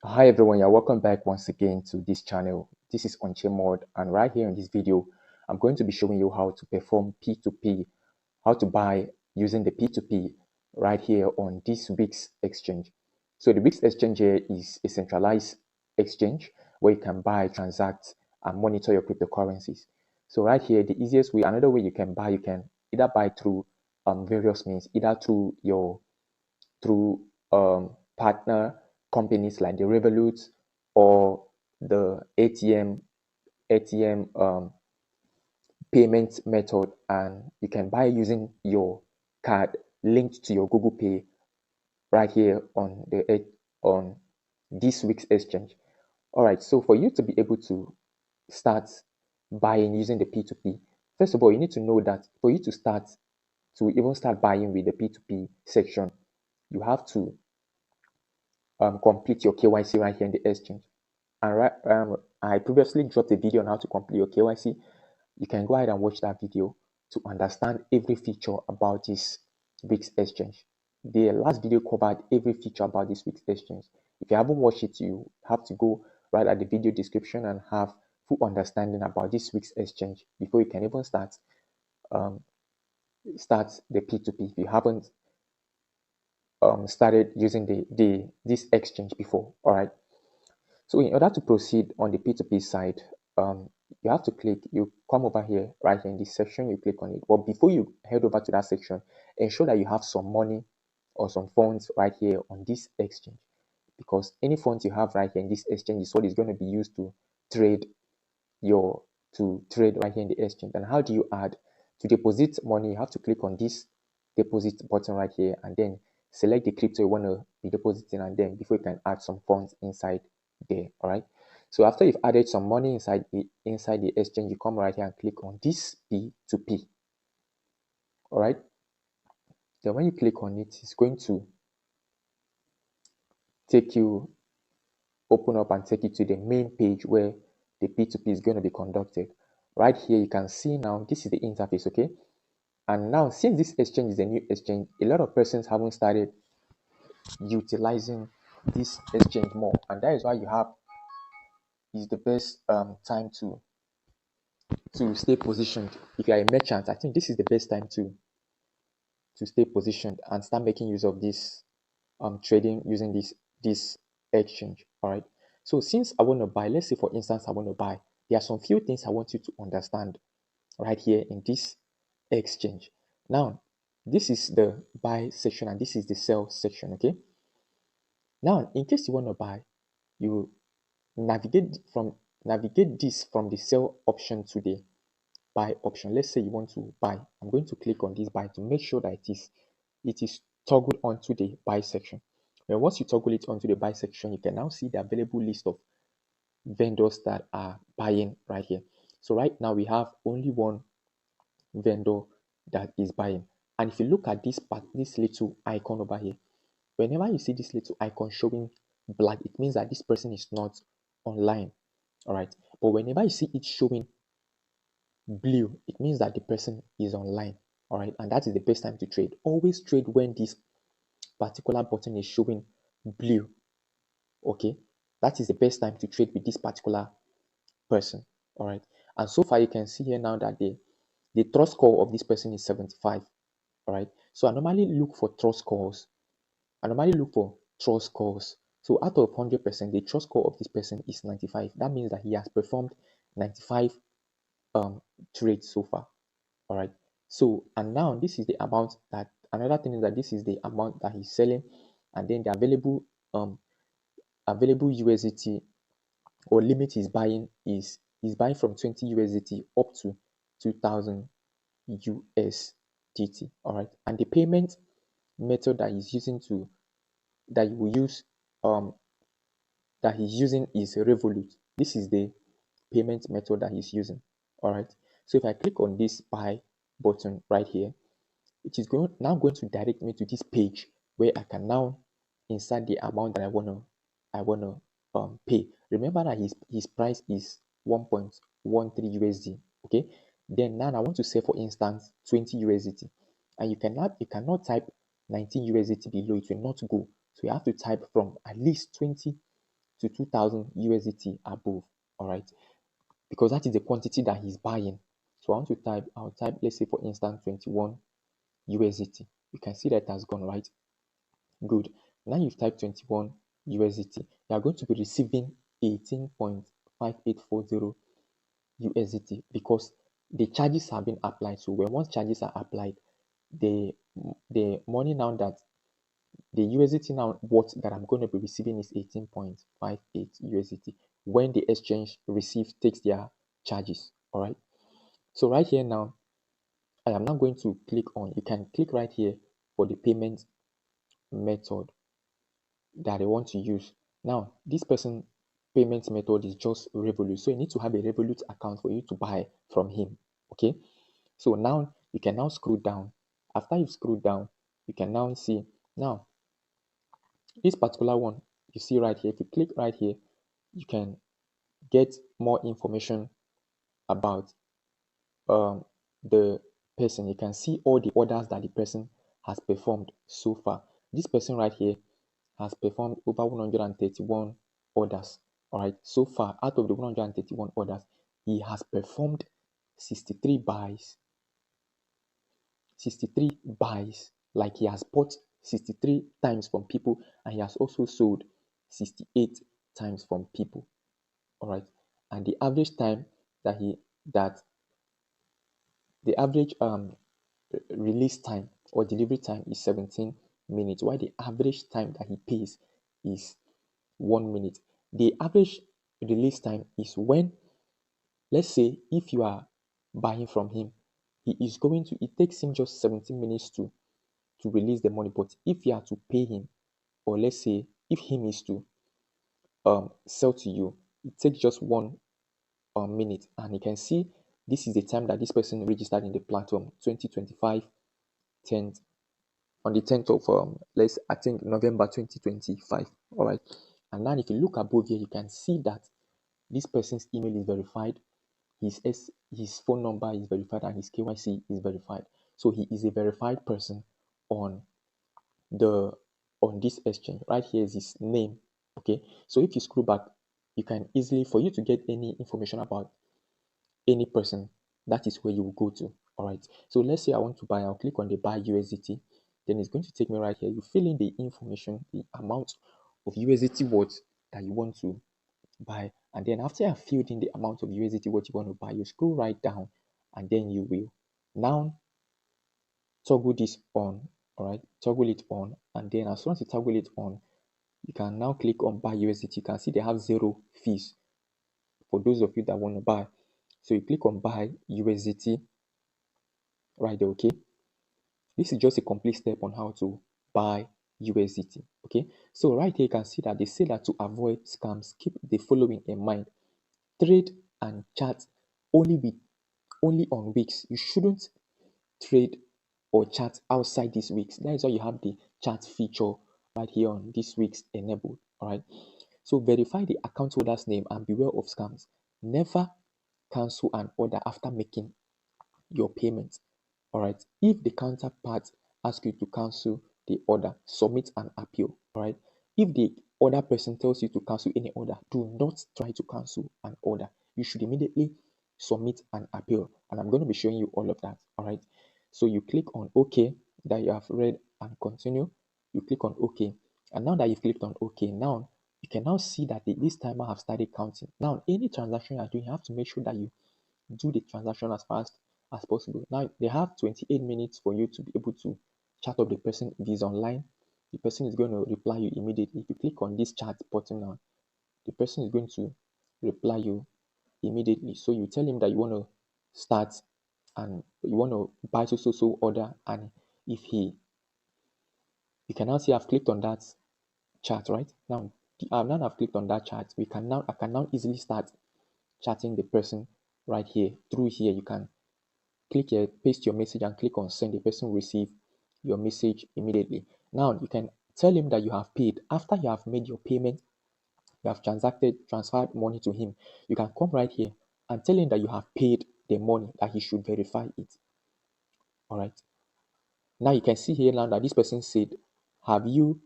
Hi everyone, you're welcome back once again to this channel. This is On Chain Mode, and right here in this video, I'm going to be showing you how to perform P2P, how to buy using the P2P right here on this WEEX exchange. So the WEEX exchange here is a centralized exchange where you can buy, transact, and monitor your cryptocurrencies. So right here, the easiest way, another way you can buy, you can either buy through various means, either through partner companies like the Revolut or the ATM payment method, and you can buy using your card linked to your Google Pay right here on this week's exchange. All right, so for you to be able to start buying using the P2P, first of all, you need to know that for you to even start buying with the P2P section, you have to complete your KYC right here in the exchange. And I previously dropped a video on how to complete your KYC. You can go ahead and watch that video to understand every feature about this week's exchange. The last video covered every feature about this week's exchange. If you haven't watched it, you have to go right at the video description and have full understanding about this week's exchange before you can even um, start the P2P. If you haven't started using this exchange before, all right. So in order to proceed on the P2P side, you have to you come over here, right here in this section, you click on it. But before you head over to that section, ensure that you have some money or some funds right here on this exchange, because any funds you have right here in this exchange is what is going to be used to trade trade right here in the exchange. And how do you add? To deposit money, you have to click on this deposit button right here and then select the crypto you want to be depositing, and then before you can add some funds inside there. All right, so after you've added some money inside the exchange, you come right here and click on this P2P. All right, then when you click on it, it's going to take you open up and take you to the main page where the P2P is going to be conducted. Right here you can see now this is the interface. Okay, and now since this exchange is a new exchange, a lot of persons haven't started utilizing this exchange more, and that is why you have is the best time to stay positioned. If you are a merchant, I think this is the best time to stay positioned and start making use of this trading using this exchange. All right, so since I want to buy, let's say for instance I want to buy, there are some few things I want you to understand right here in this exchange. Now this is the buy section and this is the sell section. Okay, now in case you want to buy, you navigate this from the sell option to the buy option. Let's say you want to buy. I'm going to click on this buy to make sure that it is toggled onto the buy section. And once you toggle it onto the buy section, you can now see the available list of vendors that are buying right here. So right now we have only one vendor that is buying. And if you look at this little icon over here, whenever you see this little icon showing black, it means that this person is not online. All right, but whenever you see it showing blue, it means that the person is online. All right, and that is the best time to trade. Always trade when this particular button is showing blue. Okay, that is the best time to trade with this particular person. All right, and so far you can see here now that the trust score of this person is 75. All right, so I normally look for trust scores. So out of 100%, the trust score of this person is 95. That means that he has performed 95 trades so far. All right, so and now this is the amount that, another thing is that this is the amount that he's selling, and then the available USDT or limit he's buying is buying from 20 USDT up to 2000 USDT. All right, and the payment method that he's using that you will use that he's using is Revolut. This is the payment method that he's using. All right, so if I click on this buy button right here, it is now going to direct me to this page where I can now insert the amount that I wanna pay. Remember that his price is 1.13 USD. Okay, then now I want to say for instance 20 USDT, and you cannot type 19 USDT below, it will not go. So you have to type from at least 20 to 2000 USDT above. All right, because that is the quantity that he's buying. So I want to type, I'll type, let's say for instance, 21 USDT. You can see that it has gone, right? Good. Now you've typed 21 USDT. You are going to be receiving 18.5840 USDT because the charges have been applied. So when once charges are applied, the money now that the USDT now what that I'm going to be receiving is 18.58 USDT when the exchange takes their charges. All right. So right here now, I am now going to click on, you can click right here for the payment method that I want to use. Now, this person payment method is just Revolut. So you need to have a Revolut account for you to buy from him. Okay. So now you can now scroll down. After you scroll down, you can now see now this particular one you see right here. If you click right here, you can get more information about the person. You can see all the orders that the person has performed so far. This person right here has performed over 131 orders. All right, so far out of the 131 orders, he has performed 63 buys. 63 buys, like he has bought 63 times from people, and he has also sold 68 times from people. All right, and the average time that the average release time or delivery time is 17 minutes, while the average time that he pays is 1 minute. The average release time is when, let's say, if you are buying from him, it takes him just 17 minutes to release the money. But if you are to pay him, or let's say if him is to sell to you, it takes just 1 minute. And you can see this is the time that this person registered in the platform, 2025 10th, on the 10th of I think November 2025. All right, and now if you look above here, you can see that this person's email is verified, his phone number is verified, and his KYC is verified. So he is a verified person on this exchange. Right here is his name. Okay, so if you scroll back, you can easily, for you to get any information about any person, that is where you will go to. All right, so let's say I want to buy, I'll click on the buy USDT. Then it's going to take me right here. You fill in the information, the amount of USDT words that you want to buy, and then after you have filled in the amount of USDT what you want to buy, you scroll right down, and then you will now toggle this on. All right, toggle it on, and then as soon as you toggle it on, you can now click on buy USDT. You can see they have 0 fees for those of you that want to buy. So you click on buy USDT right there. Okay, this is just a complete step on how to buy USDT. Okay, so right here you can see that they say that to avoid scams, keep the following in mind: trade and chat only on weeks. You shouldn't trade or chat outside these weeks. That is why you have the chat feature right here on this week's enabled. All right, so verify the account holder's name and beware of scams. Never cancel an order after making your payment. All right, if the counterpart asks you to cancel the order, submit an appeal. All right, if the other person tells you to cancel any order, do not try to cancel an order. You should immediately submit an appeal, and I'm going to be showing you all of that. All right, so you click on OK, that you have read, and continue. You click on OK, and now that you've clicked on OK, now you can now see that this timer have started counting. Now any transaction you are doing, you have to make sure that you do the transaction as fast as possible. Now they have 28 minutes for you to be able to chat up the person. If he's online, the person is going to reply you immediately. If you click on this chat button now, the person is going to reply you immediately. So you tell him that you want to start and you want to buy so order, and if you can now see I've clicked on that chat right now. Now I've clicked on that chat. I can now easily start chatting the person right here. Through here you can click here, paste your message, and click on send. The person will receive your message immediately. Now you can tell him that you have paid. After you have made your payment, you have transferred money to him, you can come right here and tell him that you have paid the money, that he should verify it. All right, now you can see here now that this person said, have you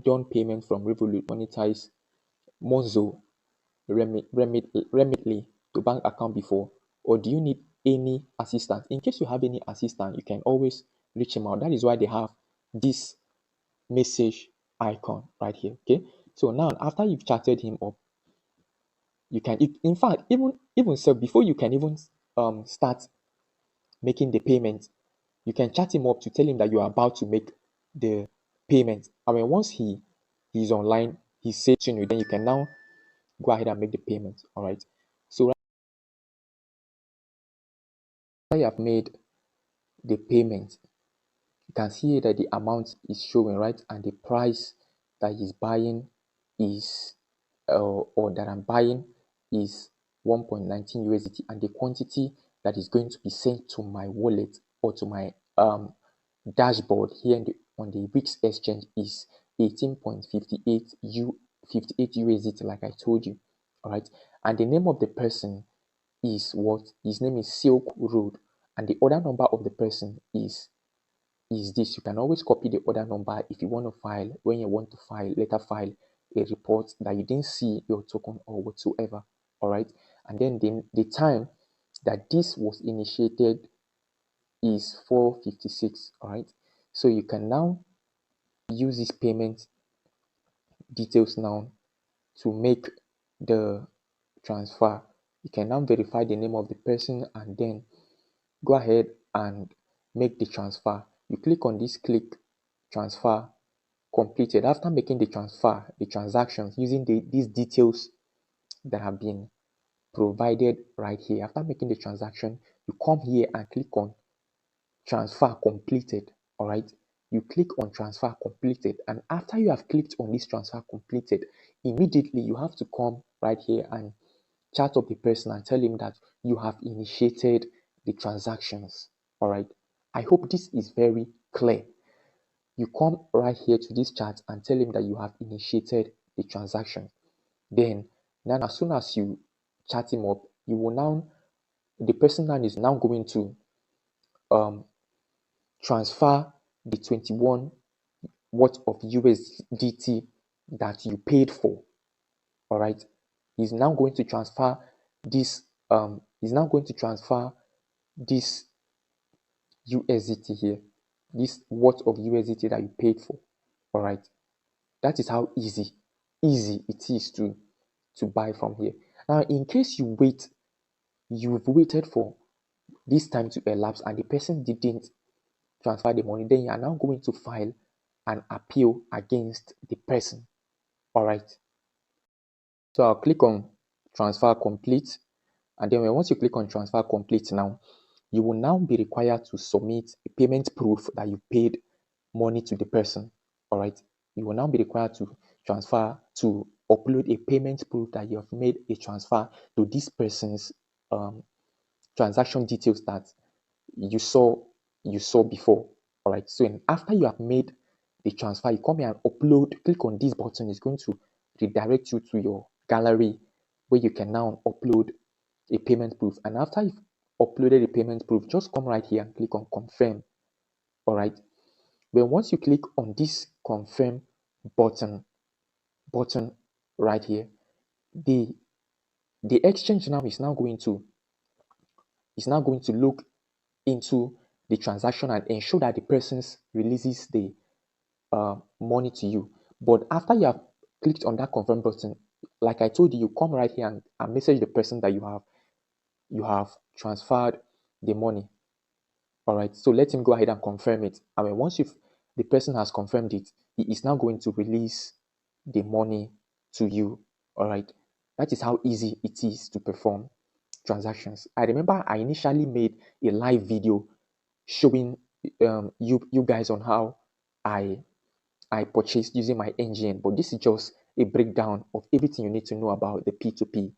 done payment from Revolut monetize Monzo, Remitly to bank account before, or do you need any assistance? In case you have any assistance, you can always reach him out. That is why they have this message icon right here. Okay, so now after you've chatted him up, you can, in fact, even so, before you can even start making the payment, you can chat him up to tell him that you are about to make the payment. I mean, once he's online, he's said to you, then you can now go ahead and make the payment. All right. So right after you have made the payment, you can see that the amount is showing, right, and the price that he's buying is or that I'm buying is 1.19 USDT, and the quantity that is going to be sent to my wallet or to my dashboard here on the WEEX exchange is 18.58 USDT, like I told you. All right, and the name of the person is what? His name is Silk Road, and the order number of the person is this. You can always copy the order number if you want to file, when you want to later file a report that you didn't see your token or whatsoever. All right, and then the time that this was initiated is 4:56. All right, so you can now use this payment details now to make the transfer. You can now verify the name of the person and then go ahead and make the transfer. You click on this click transfer completed. After making the transfer, the transactions using these details that have been provided right here, after making the transaction, you come here and click on transfer completed. All right, you click on transfer completed, and after you have clicked on this transfer completed, immediately you have to come right here and chat up the person and tell him that you have initiated the transactions. All right, I hope this is very clear. You come right here to this chat and tell him that you have initiated the transaction. Then as soon as you chat him up, you will now, the person now is now going to transfer the 21 worth of USDT that you paid for. All right, he's now going to transfer this this USDT here, this worth of USDT that you paid for. All right, that is how easy it is to buy from here. Now, in case you've waited for this time to elapse and the person didn't transfer the money, then you are now going to file an appeal against the person. All right, so I'll click on transfer complete, and then once you click on transfer complete, now you will now be required to submit a payment proof that you paid money to the person. All right, you will now be required to upload a payment proof that you have made a transfer to this person's transaction details that you saw before. All right, so after you have made the transfer, you come here and upload. Click on this button. It's going to redirect you to your gallery where you can now upload a payment proof. And after you've uploaded a payment proof, just come right here and click on confirm. All right, then once you click on this confirm button right here, the exchange now is now going to look into the transaction and ensure that the person releases the money to you. But after you have clicked on that confirm button, like I told you, you come right here and message the person that you have transferred the money. All right, so let him go ahead and confirm it. I mean, once the person has confirmed it, he is now going to release the money to you. All right, that is how easy it is to perform transactions. I remember I initially made a live video showing you guys on how I purchased using my NGN, but this is just a breakdown of everything you need to know about the P2P,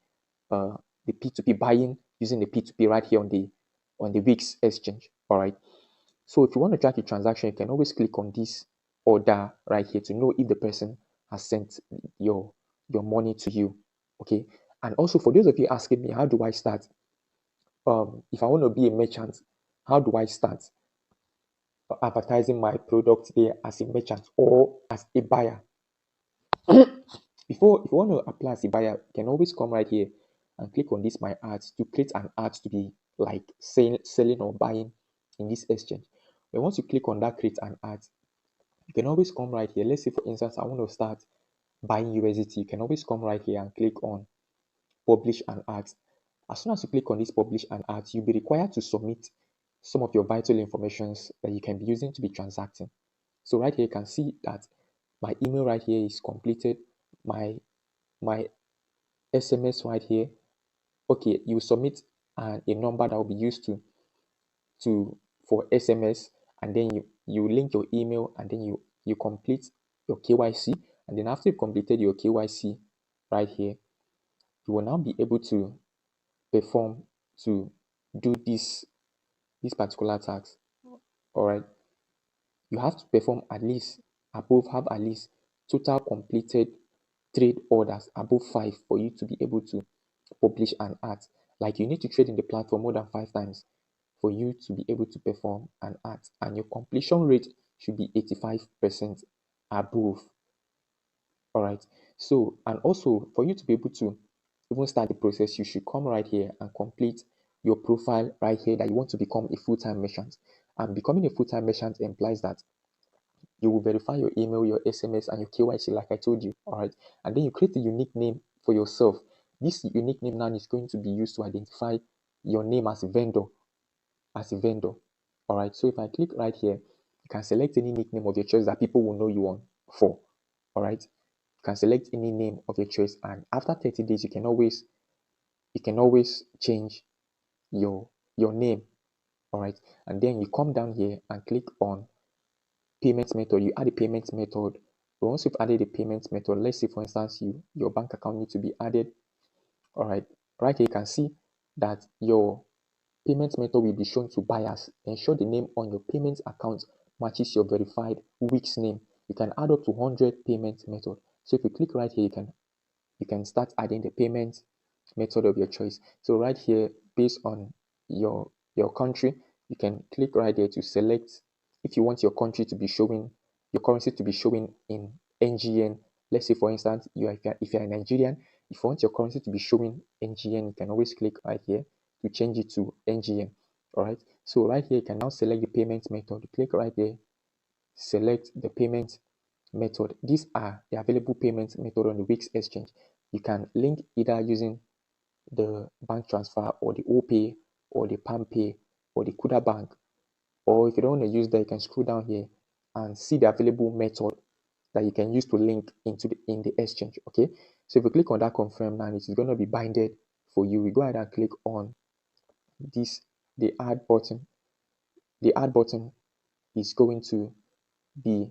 the P2P buying using the P2P right here on the WEEX exchange. All right. So if you want to track your transaction, you can always click on this order right here to know if the person has sent your money to you. Okay. And also for those of you asking me, how do I start? If I want to be a merchant, how do I start advertising my product there as a merchant or as a buyer? Before, if you want to apply as a buyer, you can always come right here and click on this my ads to create an ad to be like selling or buying in this exchange. But once you click on that create an ad, you can always come right here. Let's say for instance, I want to start buying USDT. You can always come right here and click on publish an ad. As soon as you click on this publish an ad, you'll be required to submit some of your vital informations that you can be using to be transacting. So right here, you can see that my email right here is completed. My SMS right here. Okay, you submit a number that will be used to for SMS, and then you link your email, and then you complete your KYC, and then after you completed your KYC right here, you will now be able to perform to do this particular task. All right, you have to perform at least have at least total completed trade orders above 5 for you to be able to publish an ad. Like you need to trade in the platform more than 5 times for you to be able to perform an ad, and your completion rate should be 85% above. All right, so and also for you to be able to even start the process, you should come right here and complete your profile right here that you want to become a full-time merchant. And becoming a full-time merchant implies that you will verify your email, your SMS, and your KYC, like I told you. All right, and then you create a unique name for yourself. This unique name now is going to be used to identify your name as a vendor. All right, so if I click right here, you can select any nickname of your choice that people will know you on for. All right, you can select any name of your choice, and after 30 days, you can always change your name. All right, and then you come down here and click on payment method. You add a payment method. But once you've added a payment method, let's say for instance your bank account needs to be added. All right, right here you can see that your payment method will be shown to buyers. Ensure the name on your payment account matches your verified WEEX name. You can add up to 100 payment method. So if you click right here, you can start adding the payment method of your choice. So right here, based on your country, you can click right there to select if you want your country to be showing, your currency to be showing in NGN. Let's say for instance, if you're a Nigerian, if you want your currency to be showing NGN, you can always click right here to change it to NGN. All right, so right here you can now select the payment method. Click right there, select the payment method. These are the available payment method on the WEEX exchange. You can link either using the bank transfer or the OPay or the PalmPay or the Kuda Bank, or if you don't want to use that, you can scroll down here and see the available method that you can use to link in the exchange. Okay, so if you click on that confirm now, it is going to be binded for you. We go ahead and click on the add button. The add button is going to be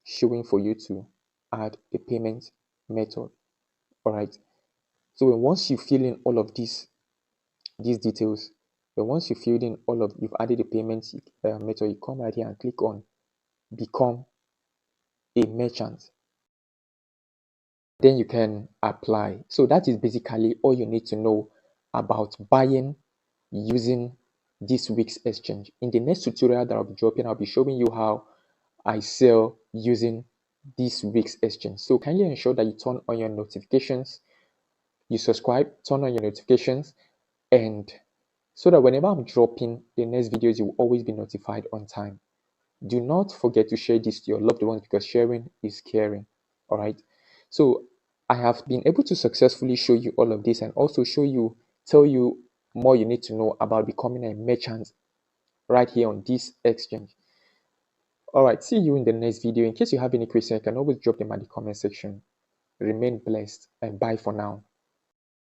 showing for you to add a payment method. All right, so once you fill in all of these details, but once you filled in you've added the payment method, you come right here and click on become a merchant. Then you can apply. So that is basically all you need to know about buying using this WEEX exchange. In the next tutorial that I'll be dropping, I'll be showing you how I sell using this WEEX exchange. So kindly ensure that you turn on your notifications, you subscribe, turn on your notifications, and so that whenever I'm dropping the next videos, you will always be notified on time. Do not forget to share this to your loved ones because sharing is caring. All right. So I have been able to successfully show you all of this and also tell you more you need to know about becoming a merchant right here on this exchange. All right. See you in the next video. In case you have any questions, you can always drop them at the comment section. Remain blessed and bye for now.